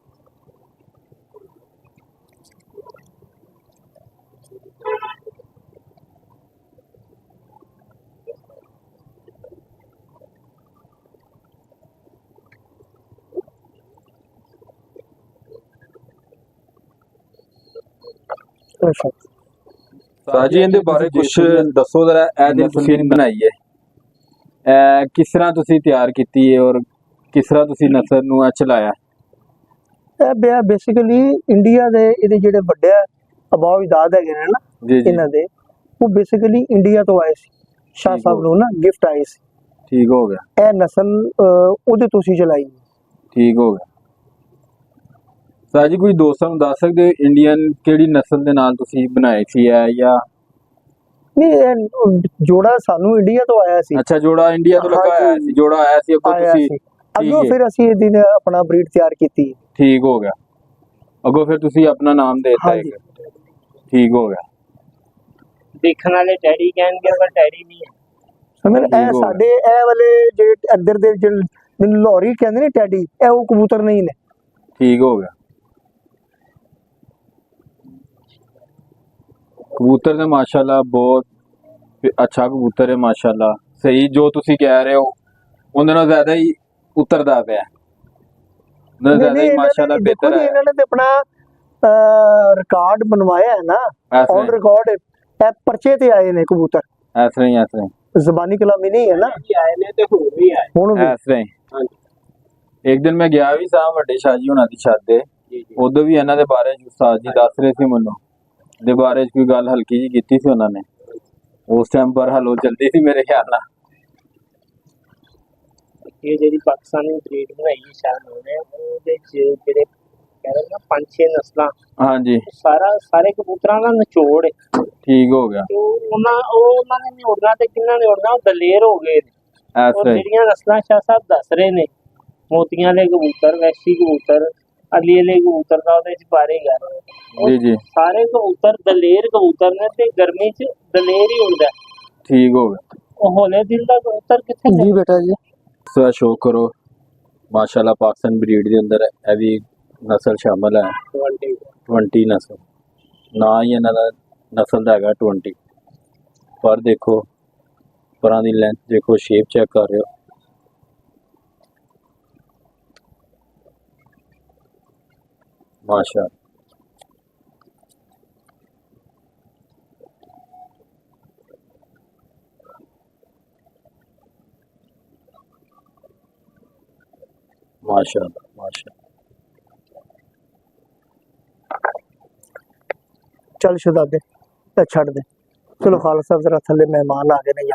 ਸਾਜੀ ਇਹਦੇ ਬਾਰੇ ਕੁਝ ਦੱਸੋ ਜ਼ਰਾ। ਇਹ ਜਿਹੜੀ ਤੁਸੀਂ ਬਣਾਈ ਹੈ ਇਹ ਕਿਸ ਤਰ੍ਹਾਂ ਤੁਸੀਂ ਤਿਆਰ ਕੀਤੀ ਹੈ ਔਰ ਕਿਸ ਤਰ੍ਹਾਂ ਤੁਸੀਂ ਨਸਲ ਨੂੰ ਇਹ ਚਲਾਇਆ? ਇਹ ਬੇਸਿਕਲੀ ਇੰਡੀਆ ਦੇ ਇਹਦੇ ਜਿਹੜੇ ਵੱਡੇ ਅਬਾਉ ਇਜਾਦ ਹੈਗੇ ਨੇ ਨਾ ਜੀ ਜੀ, ਇਹਨਾਂ ਦੇ, ਉਹ ਬੇਸਿਕਲੀ ਇੰਡੀਆ ਤੋਂ ਆਏ ਸੀ। ਸ਼ਾਹ ਠੀਕ ਸਾਹਿਬ ਹੋ ਨੂੰ ਨਾ ਗਿਫਟ ਆਏ ਸੀ। ਠੀਕ ਹੋ ਗਿਆ, ਇਹ ਨਸਲ ਉਹਦੇ ਤੁਸੀਂ ਚਲਾਈ। ਠੀਕ ਹੋ ਗਿਆ। ਸਾਜੀ ਕੋਈ ਦੋਸਤਾਂ ਨੂੰ ਦੱਸ ਸਕਦੇ ਹੋ ਇੰਡੀਅਨ ਕਿਹੜੀ ਨਸਲ ਦੇ ਨਾਲ ਤੁਸੀਂ ਬਣਾਏ ਸੀ ਇਹ ਜਾਂ? ਨਹੀਂ ਇਹ ਜੋੜਾ ਸਾਨੂੰ ਇੰਡੀਆ ਤੋਂ ਆਇਆ ਸੀ। ਅੱਛਾ ਜੋੜਾ ਇੰਡੀਆ ਤੋਂ ਲਗਾ ਆਇਆ ਸੀ, ਜੋੜਾ ਆਇਆ ਸੀ ਅੱਗੋਂ ਆਇਆ ਤੁਸੀਂ? ਸੀ ਅੱਗੋਂ ਹੈ। ਫਿਰ ਅਸੀਂ ਇਹਦੀ ਨਾ ਆਪਣਾ ਬਰੀਡ ਤਿਆਰ ਕੀਤੀ। ਠੀਕ ਹੋ ਗਿਆ, ਅੱਗੋਂ ਫਿਰ ਤੁਸੀਂ ਆਪਣਾ ਨਾਮ ਦੇ ਦਿੱਤਾ ਹਾਂਜੀ। ਇੱਕ। ਠੀਕ ਹੋ ਗਿਆ। ਦੇਖਣ ਵਾਲੇ ਟੈਡੀ ਕਹਿਣਗੇ ਪਰ ਟੈਡੀ ਨਹੀਂ ਹੈ। ਸਮਝ ਠੀਕ ਇਹ ਹੋ ਸਾਡੇ ਇਹ ਵਾਲੇ ਜਿਹੜੇ ਇੱਧਰ ਦੇ ਜਿਹੜੇ ਲਾਹੌਰੀ ਕਹਿੰਦੇ ਨੇ ਟੈਡੀ, ਇਹ ਉਹ ਕਬੂਤਰ ਨਹੀਂ ਨੇ। ਠੀਕ ਹੋ ਗਿਆ। कबूतर ने माशाल्लाह बहुत अच्छा कबूतर है माशाल्लाह। सही जो तुसी कह रहे हो उन्हें ना ज्यादा ही उतरदा पे है, उन्हें ज्यादा ही माशाल्लाह बेहतर है। इन्होंने तो अपना रिकॉर्ड बनवाया है ना, ऐसे ऑन रिकॉर्ड है, पर्चे ते आए ने कबूतर, ऐसे ही ऐसे ही ज़बानी कलामी नहीं है ना। ਆਏ ਨੇ ਤੇ ਹੋਰ ਵੀ ਆਏ। ਹੁਣ भी ऐसे ही एक दिन मैं गया भी सा ਵੱਡੇ ਸ਼ਾਹ ਜੀ ਹੁਣਾਂ ਦੀ ਛੱਤ ਤੇ, ਉਦੋਂ ਵੀ ਇਹਨਾਂ ਦੇ ਬਾਰੇ ਉਸਤਾਦ ਜੀ ਦੱਸ ਰਹੇ ਸੀ ਮੈਨੂੰ ਦੇ ਬਾਰੇ ਕੋਈ ਗੱਲ ਹਲਕੀ ਜੀ ਕੀਤੀ ਸੀ ਉਹਨਾਂ ਨੇ ਉਸ ਟਾਈਮ ਪਰ ਹਲੋ ਜਲਦੀ ਸੀ ਮੇਰੇ ਖਿਆਲ ਨਾਲ। ਇਹ ਜਿਹੜੀ ਪਾਕਿਸਤਾਨੀ ਬਰੀਡ ਬਣਾਈ ਸ਼ਾਨ ਉਹਨੇ ਉਹਦੇ ਚ ਜਿਹੜੇ ਕਹਿੰਦੇ ਨਾ 5-6 ਨਸਲਾਂ, ਹਾਂਜੀ ਸਾਰੇ ਕਬੂਤਰਾਂ ਦਾ ਨਿਚੋੜ ਹੈ। ਠੀਕ ਹੋ ਗਿਆ। ਤੇ ਉਹਨਾਂ ਨੇ ਨਹੀਂ ਉੜਨਾ ਤੇ ਕਿੰਨਾ ਨੇ ਉੜਨਾ, ਉਹ ਦਲੇਰ ਹੋ ਗਏ ਨੇ। ਔਰ ਐਸੇ ਜਿਹੜੀਆਂ ਨਸਲਾਂ ਸ਼ਾਹ ਸਾਹਿਬ ਦੱਸ ਰਹੇ ਨੇ, ਮੋਤੀਆਂ ਵਾਲੇ ਕਬੂਤਰ, ਵੈਸ਼ੀ ਕਬੂਤਰ, ਅਲੀ ਵਾਲੇ ਕਬੂਤਰ ਦਾ ਉਹਦੇ ਚ ਬਾਰੇਗਾ। ਜੀ ਜੀ ਸਾਰੇ ਕਬੂਤਰ ਦਲੇਰ ਕਬੂਤਰ ਨੇ ਤੇ ਗਰਮੀ ਚ ਦਲੇਰ ਹੀ ਹੁੰਦਾ। ਠੀਕ ਹੋ ਗਿਆ। ਉਹ ਹੋਲੇ ਦਿਲ ਦਾ ਕਬੂਤਰ ਕਿੱਥੇ जी बेटा जी ਸੋ ਸ਼ੋ ਕਰੋ ਮਾਸ਼ਾਅੱਲਾ ਪਾਕਿਸਤਾਨ ਬਰੀਡ ਦੇ ਅੰਦਰ ਇਹ ਵੀ ਨਸਲ ਸ਼ਾਮਲ ਹੈ 20 ਨਸਲ। ਨਾ ਹੀ ਇਹਨਾਂ ਦਾ ਨਸਲ ਦਾ ਹੈਗਾ 20। ਪਰ ਦੇਖੋ ਪਰਾਂ ਦੀ ਲੈਂਥ ਦੇਖੋ, ਸ਼ੇਪ ਚੈੱਕ ਕਰ ਰਹੇ ਹੋ माशाअल्लाह। माशाअल्लाह माशाअल्लाह। चल शहजादे छड़ दे। चलो खालसा साहब जरा थले मेहमान आ गए ने।